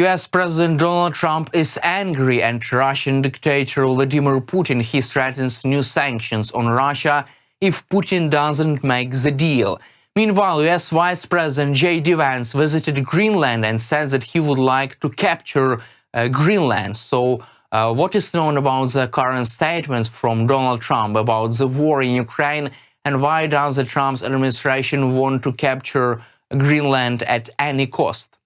US President Donald Trump is angry at Russian dictator Vladimir Putin. He threatens new sanctions on Russia if Putin doesn't make the deal. Meanwhile, US Vice President J.D. Vance visited Greenland and said that he would like to capture Greenland. So, what is known about the current statements from Donald Trump about the war in Ukraine, and why does the Trump's administration want to capture Greenland at any cost?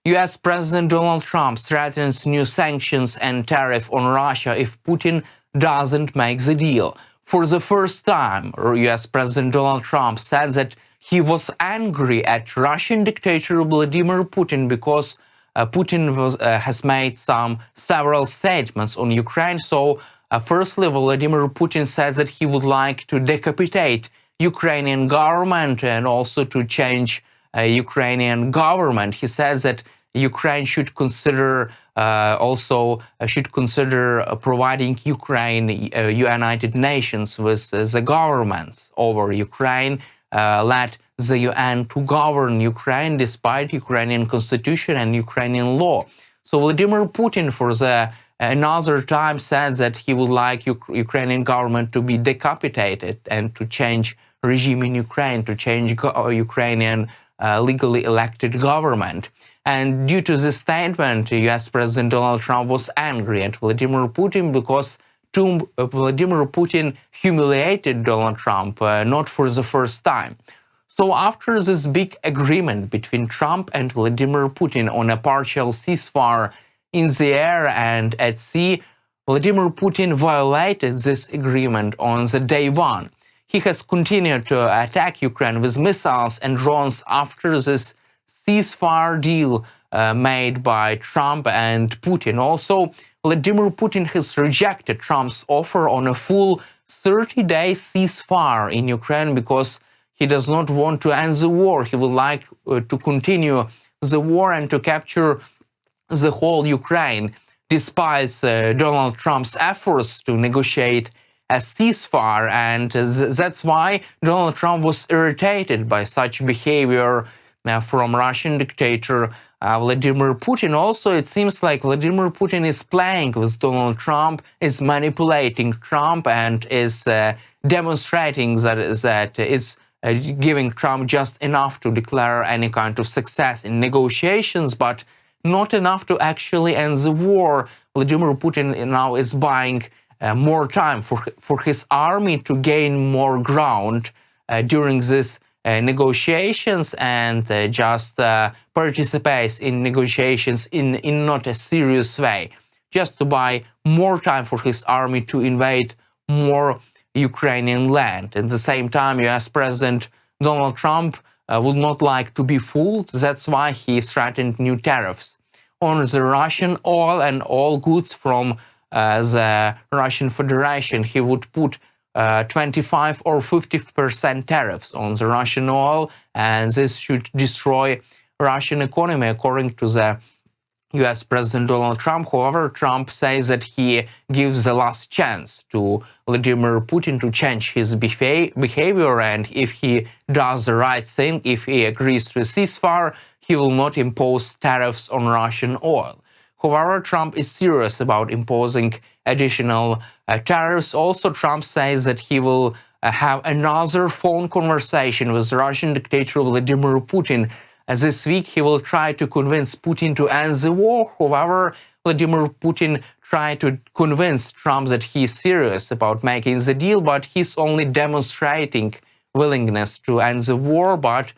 US President Donald Trump threatens new sanctions and tariff on Russia if Putin doesn't make the deal. For the first time, US President Donald Trump said that he was angry at Russian dictator Vladimir Putin because Putin has made several statements on Ukraine. So, firstly, Vladimir Putin said that he would like to decapitate Ukrainian government and also to change Ukrainian government. He says that Ukraine should consider providing Ukraine United Nations with the governments over Ukraine, let the UN to govern Ukraine despite Ukrainian constitution and Ukrainian law. So Vladimir Putin for another time said that he would like Ukrainian government to be decapitated and to change regime in Ukraine, to change Ukrainian legally elected government. And due to this statement, US President Donald Trump was angry at Vladimir Putin because Vladimir Putin humiliated Donald Trump, not for the first time. So after this big agreement between Trump and Vladimir Putin on a partial ceasefire in the air and at sea, Vladimir Putin violated this agreement on the day one. He has continued to attack Ukraine with missiles and drones after this ceasefire deal made by Trump and Putin. Also, Vladimir Putin has rejected Trump's offer on a full 30-day ceasefire in Ukraine because he does not want to end the war. He would like to continue the war and to capture the whole Ukraine, despite Donald Trump's efforts to negotiate a ceasefire. And that's why Donald Trump was irritated by such behavior from Russian dictator Vladimir Putin. Also, it seems like Vladimir Putin is playing with Donald Trump, is manipulating Trump, and is demonstrating that it's giving Trump just enough to declare any kind of success in negotiations, but not enough to actually end the war. Vladimir Putin now is buying more time for his army to gain more ground during this negotiations and just participates in negotiations in not a serious way, just to buy more time for his army to invade more Ukrainian land. At the same time, US President Donald Trump would not like to be fooled. That's why he threatened new tariffs on the Russian oil and all goods from the Russian Federation. He would put 25 or 50% tariffs on the Russian oil, and this should destroy Russian economy, according to the US President Donald Trump. However, Trump says that he gives the last chance to Vladimir Putin to change his behavior, and if he does the right thing, if he agrees to a ceasefire, he will not impose tariffs on Russian oil. However, Trump is serious about imposing additional tariffs. Also, Trump says that he will have another phone conversation with Russian dictator Vladimir Putin. This week, he will try to convince Putin to end the war. However, Vladimir Putin tried to convince Trump that he is serious about making the deal, but he's only demonstrating willingness to end the war, but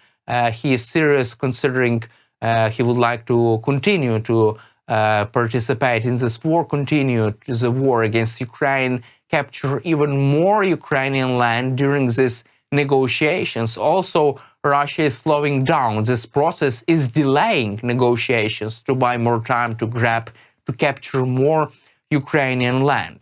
he is serious, considering he would like to continue to participate in this war, continue the war against Ukraine, capture even more Ukrainian land during these negotiations. Also, Russia is slowing down. This process is delaying negotiations to buy more time to capture more Ukrainian land.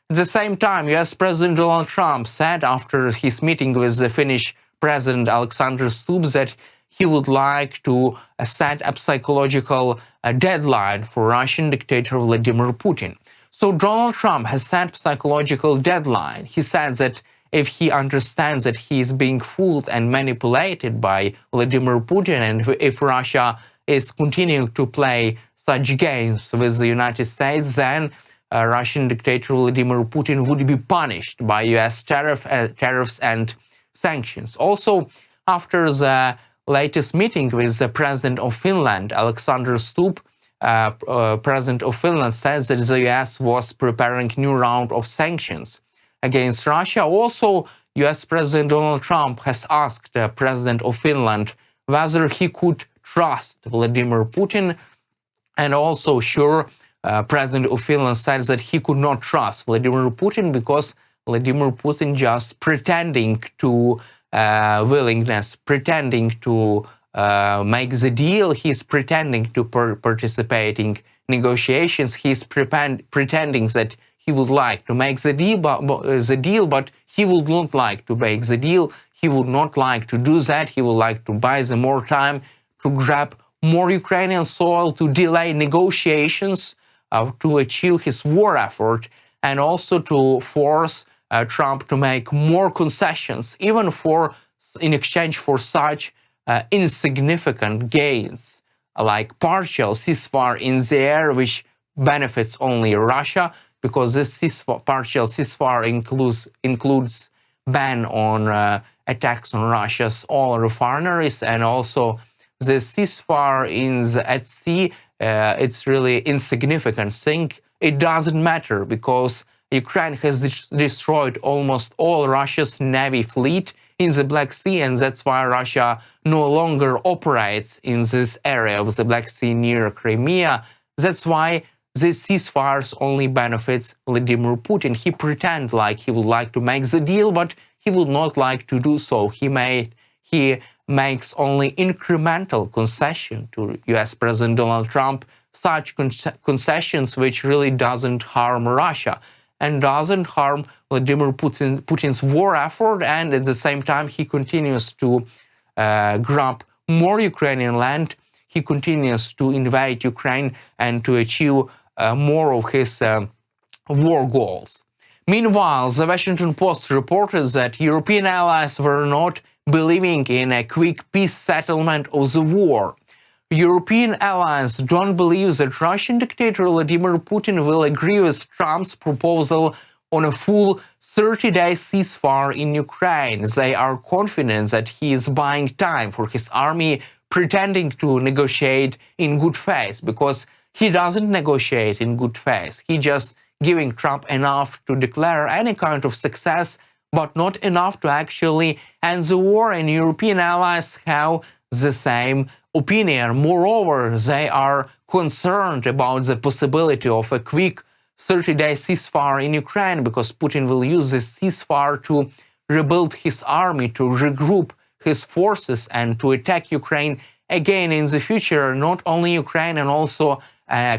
At the same time, US President Donald Trump said after his meeting with the Finnish President Alexander Stubb that he would like to set a psychological deadline for Russian dictator Vladimir Putin. So Donald Trump has set psychological deadline. He said that if he understands that he is being fooled and manipulated by Vladimir Putin, and if Russia is continuing to play such games with the United States, then Russian dictator Vladimir Putin would be punished by US tariffs and sanctions. Also, after the latest meeting with the president of Finland, Alexander Stubb, president of Finland, says that the US was preparing a new round of sanctions against Russia. Also, US President Donald Trump has asked the president of Finland whether he could trust Vladimir Putin, and also President of Finland said that he could not trust Vladimir Putin because Vladimir Putin just pretending to willingness, pretending to make the deal. He's pretending to participate in negotiations. He's pretending that he would like to make the deal, but he would not like to make the deal. He would not like to do that. He would like to buy the more time, to grab more Ukrainian soil, to delay negotiations, to achieve his war effort, and also to force Trump to make more concessions, even in exchange for such insignificant gains, like partial ceasefire in the air, which benefits only Russia, because this partial ceasefire includes ban on attacks on Russia's oil refineries, and also the ceasefire at sea. It's really insignificant thing. It doesn't matter because Ukraine has destroyed almost all Russia's Navy fleet in the Black Sea, and that's why Russia no longer operates in this area of the Black Sea near Crimea. That's why this ceasefire only benefits Vladimir Putin. He pretends like he would like to make the deal, but he would not like to do so. He makes only incremental concession to US President Donald Trump, such concessions which really doesn't harm Russia and doesn't harm Vladimir Putin's war effort, and at the same time he continues to grab more Ukrainian land. He continues to invade Ukraine and to achieve more of his war goals. Meanwhile, the Washington Post reported that European allies were not believing in a quick peace settlement of the war. European allies don't believe that Russian dictator Vladimir Putin will agree with Trump's proposal on a full 30-day ceasefire in Ukraine. They are confident that he is buying time for his army, pretending to negotiate in good faith, because he doesn't negotiate in good faith. He just giving Trump enough to declare any kind of success, but not enough to actually end the war, and European allies have the same opinion. Moreover, they are concerned about the possibility of a quick 30-day ceasefire in Ukraine, because Putin will use this ceasefire to rebuild his army, to regroup his forces, and to attack Ukraine again in the future, not only Ukraine, and also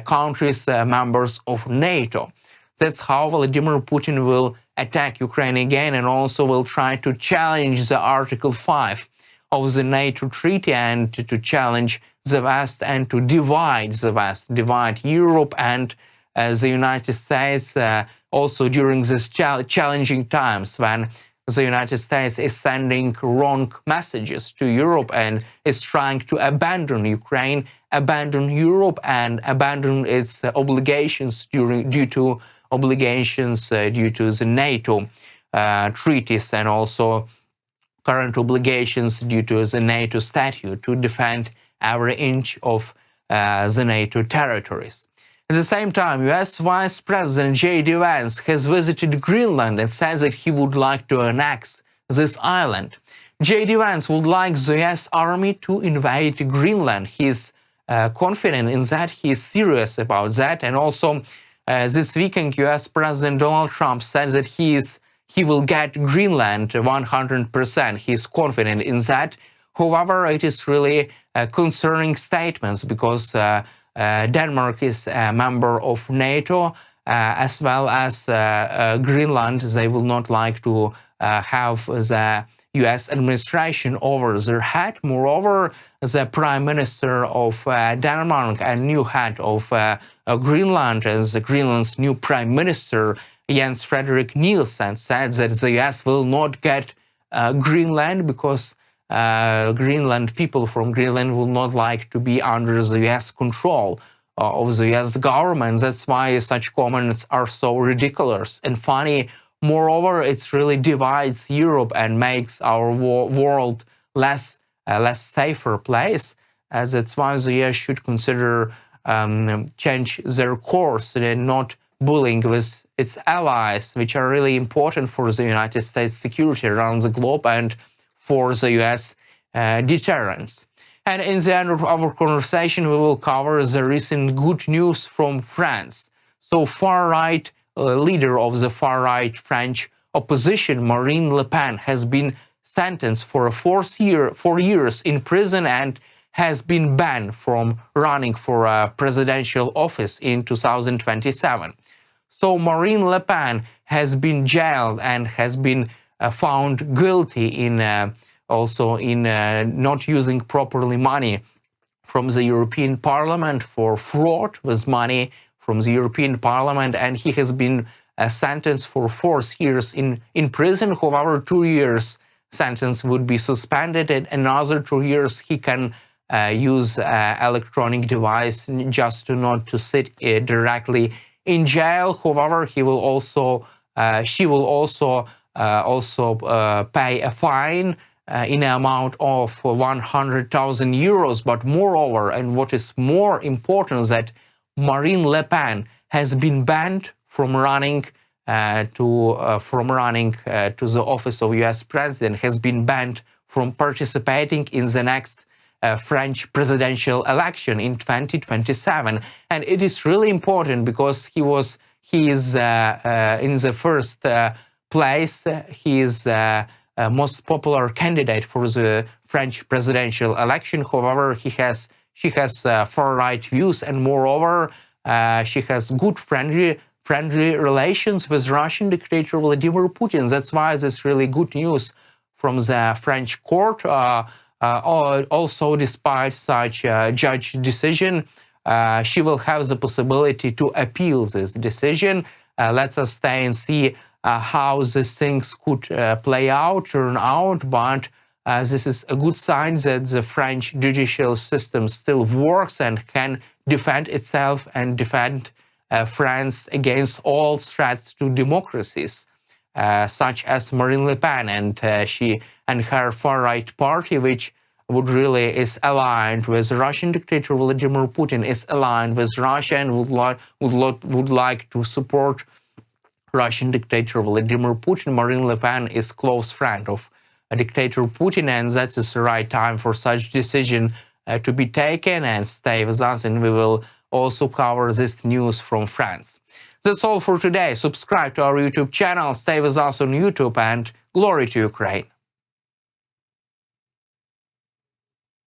countries members of NATO. That's how Vladimir Putin will attack Ukraine again, and also will try to challenge the Article 5 of the NATO treaty, and to challenge the West and to divide the West, divide Europe and the United States, also during these challenging times when the United States is sending wrong messages to Europe and is trying to abandon Ukraine, abandon Europe, and abandon its obligations due to the NATO treaties, and also current obligations due to the NATO statute to defend every inch of the NATO territories. At the same time, US Vice President J.D. Vance has visited Greenland and says that he would like to annex this island. J.D. Vance would like the US Army to invade Greenland. He's confident in that, he's serious about that, and also this weekend US President Donald Trump says that he will get Greenland 100%. He's confident in that. However, it is really concerning statements, because Denmark is a member of NATO, as well as Greenland. They will not like to have the US administration over their head. Moreover, the Prime Minister of Denmark and new head of Greenland, as Greenland's new Prime Minister, Jens Frederik Nielsen, said that the US will not get Greenland because Greenland people from Greenland will not like to be under the US control of the US government. That's why such comments are so ridiculous and funny. Moreover, it really divides Europe and makes our world less safer place. That's why the US should consider change their course and not bullying with its allies, which are really important for the United States security around the globe and for the US deterrence. And in the end of our conversation, we will cover the recent good news from France. So far-right leader of the far-right French opposition, Marine Le Pen, has been sentenced for 4 years in prison and has been banned from running for a presidential office in 2027. So Marine Le Pen has been jailed and has been found guilty in also in not using properly money from the European Parliament for fraud with money from the European Parliament, and he has been sentenced for 4 years in prison. However, 2 years sentence would be suspended, and another 2 years he can use electronic device just to not to sit directly in jail. However, he will also she will also pay a fine in an amount of 100,000 euros. But moreover, and what is more important, that Marine Le Pen has been banned from running to the office of US president, has been banned from participating in the next French presidential election in 2027. And it is really important because he is in the first place. He is most popular candidate for the French presidential election. However, she has far-right views, and moreover, she has good friendly relations with Russian dictator Vladimir Putin. That's why this really good news from the French court. Also, despite such judge decision, she will have the possibility to appeal this decision. Let us stay and see how these things could turn out, but this is a good sign that the French judicial system still works and can defend itself and defend France against all threats to democracies, such as Marine Le Pen and she and her far-right party, which would really is aligned with Russian dictator Vladimir Putin, is aligned with Russia and would like to support Russian dictator Vladimir Putin. Marine Le Pen is close friend of dictator Putin, and that is the right time for such decision to be taken. And stay with us, and we will also cover this news from France. That's all for today. Subscribe to our YouTube channel, stay with us on YouTube, and glory to Ukraine.